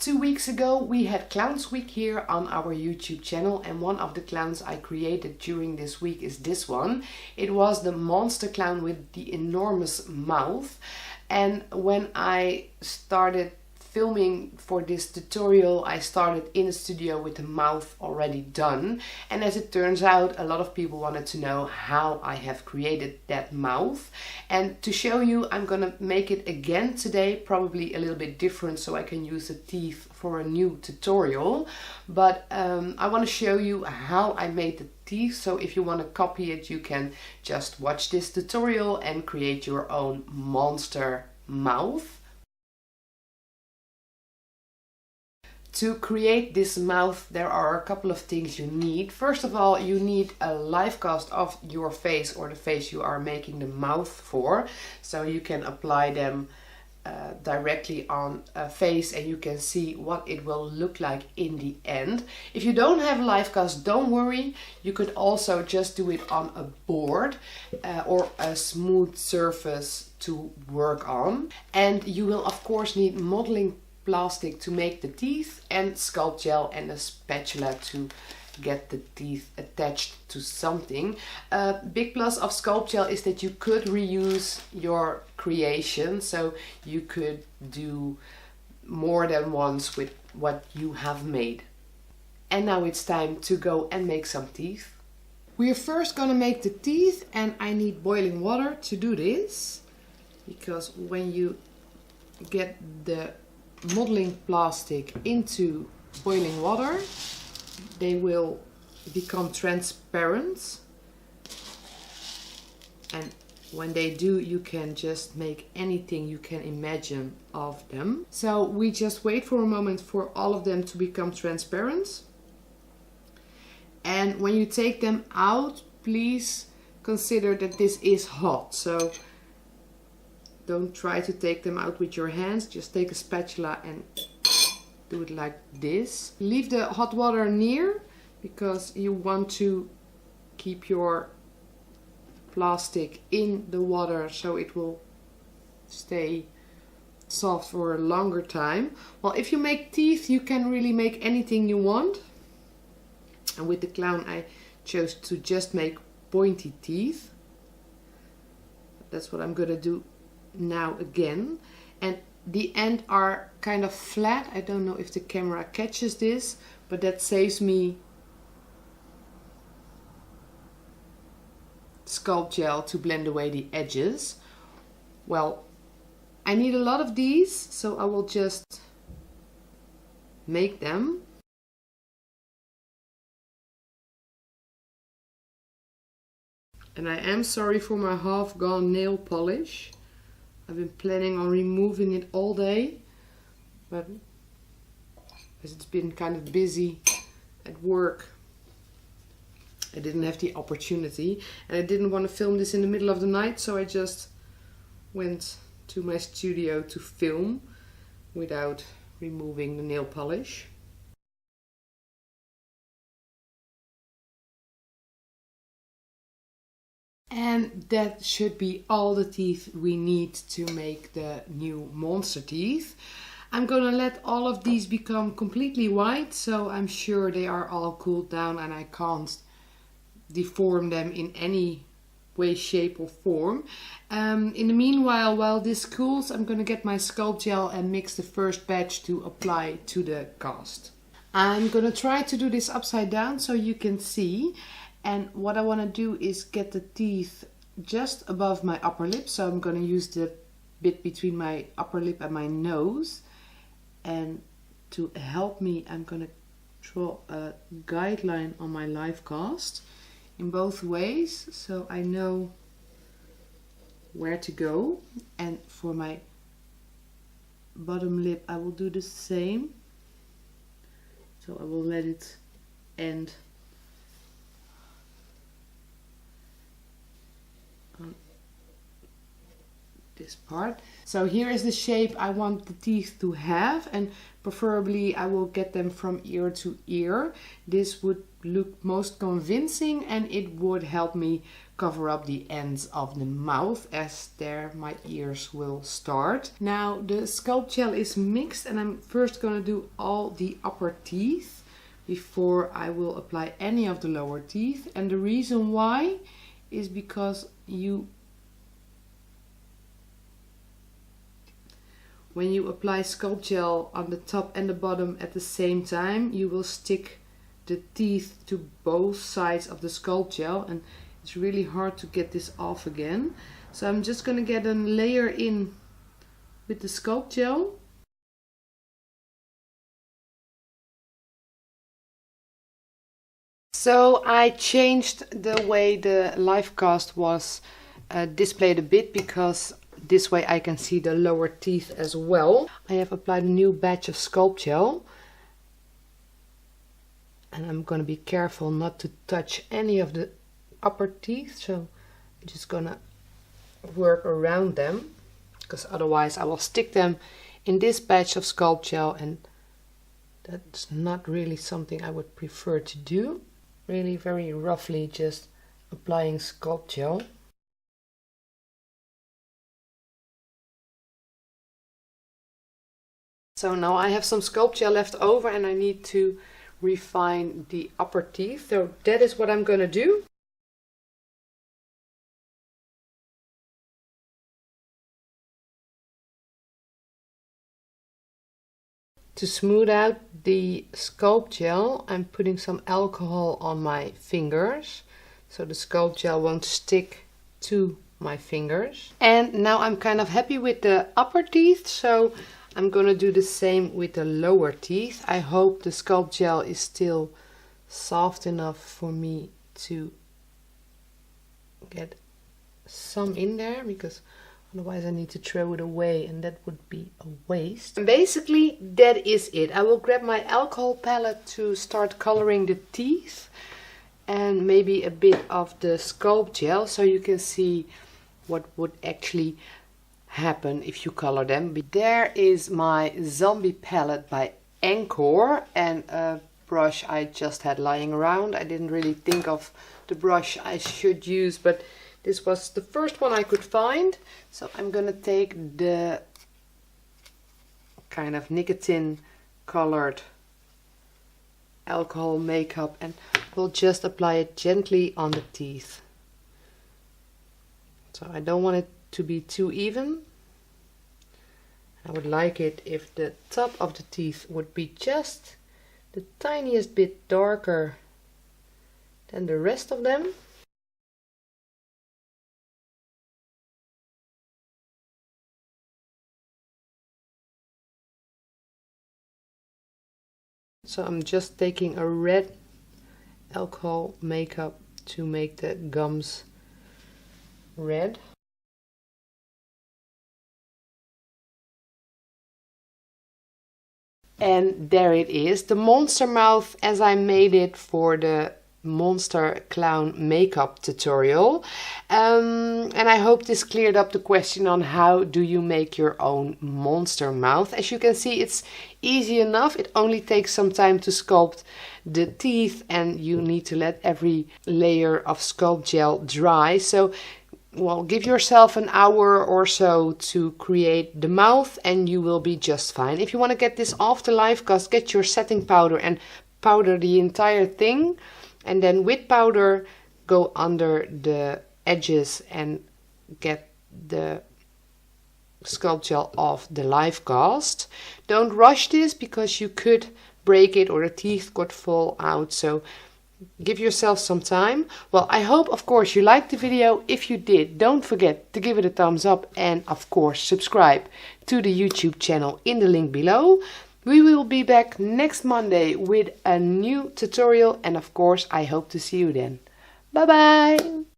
2 weeks ago we had Clowns Week here on our YouTube channel, and one of the clowns I created during this week is this one. It was the monster clown with the enormous mouth, and when I started filming for this tutorial I started in a studio with the mouth already done, and as it turns out a lot of people wanted to know how I have created that mouth, and to show you I'm gonna make it again today, probably a little bit different so I can use the teeth for a new tutorial, but I want to show you how I made the teeth, so if you want to copy it you can just watch this tutorial and create your own monster mouth. To create this mouth there are a couple of things you need. First of all, you need a live cast of your face or the face you are making the mouth for, so you can apply them directly on a face and you can see what it will look like in the end. If you don't have a live cast, don't worry, you could also just do it on a board or a smooth surface to work on. And you will of course need modeling plastic to make the teeth, and sculpt gel and a spatula to get the teeth attached to something. A big plus of sculpt gel is that you could reuse your creation, so you could do more than once with what you have made. And now it's time to go and make some teeth. We're first gonna make the teeth, and I need boiling water to do this, because when you get the modeling plastic into boiling water they will become transparent, and when they do you can just make anything you can imagine of them. So we just wait for a moment for all of them to become transparent, and when you take them out please consider that this is hot, so don't try to take them out with your hands, just take a spatula and do it like this. Leave the hot water near because you want to keep your plastic in the water so it will stay soft for a longer time. Well, if you make teeth you can really make anything you want, and with the clown I chose to just make pointy teeth. That's what I'm gonna do now again, and the end are kind of flat. I don't know if the camera catches this, but that saves me sculpt gel to blend away the edges. Well, I need a lot of these, so I will just make them. And I am sorry for my half gone nail polish. I've been planning on removing it all day, but as it's been kind of busy at work, I didn't have the opportunity, and I didn't want to film this in the middle of the night, so I just went to my studio to film without removing the nail polish. And that should be all the teeth we need to make the new monster teeth. I'm gonna let all of these become completely white, so I'm sure they are all cooled down and I can't deform them in any way, shape or form. In the meanwhile, while this cools, I'm gonna get my sculpt gel and mix the first batch to apply to the cast. I'm gonna try to do this upside down so you can see. And what I want to do is get the teeth just above my upper lip. So I'm going to use the bit between my upper lip and my nose. And to help me, I'm going to draw a guideline on my live cast in both ways, so I know where to go. And for my bottom lip I will do the same. So I will let it end on this part. So here is the shape I want the teeth to have, and preferably I will get them from ear to ear. This would look most convincing, and it would help me cover up the ends of the mouth, as there my ears will start. Now the sculpt gel is mixed, and I'm first going to do all the upper teeth before I will apply any of the lower teeth. And the reason why is because when you apply sculpt gel on the top and the bottom at the same time, you will stick the teeth to both sides of the sculpt gel, and it's really hard to get this off again. So I'm just going to get a layer in with the sculpt gel. So I changed the way the live cast was displayed a bit, because this way I can see the lower teeth as well. I have applied a new batch of sculpt gel, and I'm going to be careful not to touch any of the upper teeth, so I'm just going to work around them, because otherwise I will stick them in this batch of sculpt gel, and that's not really something I would prefer to do. Really very roughly just applying sculpt gel. So now I have some sculpt gel left over, and I need to refine the upper teeth. So that is what I'm going to do. To smooth out the sculpt gel, I'm putting some alcohol on my fingers, so the sculpt gel won't stick to my fingers. And now I'm kind of happy with the upper teeth, so I'm gonna do the same with the lower teeth. I hope the sculpt gel is still soft enough for me to get some in there, because otherwise I need to throw it away, and that would be a waste. And basically that is it. I will grab my alcohol palette to start coloring the teeth, and maybe a bit of the sculpt gel, so you can see what would actually happen if you color them. There is my zombie palette by Encore, and a brush I just had lying around. I didn't really think of the brush I should use, but this was the first one I could find. So I'm gonna take the kind of nicotine colored alcohol makeup, and we'll just apply it gently on the teeth. So I don't want it to be too even. I would like it if the top of the teeth would be just the tiniest bit darker than the rest of them. So I'm just taking a red alcohol makeup to make the gums red. And there it is, the monster mouth as I made it for the monster clown makeup tutorial. And I hope this cleared up the question on how do you make your own monster mouth. As you can see, it's easy enough. It only takes some time to sculpt the teeth, and you need to let every layer of sculpt gel dry. So well, give yourself an hour or so to create the mouth, and you will be just fine. If you want to get this off the live cast, get your setting powder and powder the entire thing, and then with powder go under the edges and get the sculpt gel off the live cast. Don't rush this, because you could break it or the teeth could fall out, so give yourself some time. Well, I hope of course you liked the video. If you did, don't forget to give it a thumbs up, and of course subscribe to the YouTube channel in the link below. We will be back next Monday with a new tutorial, and of course I hope to see you then. Bye bye!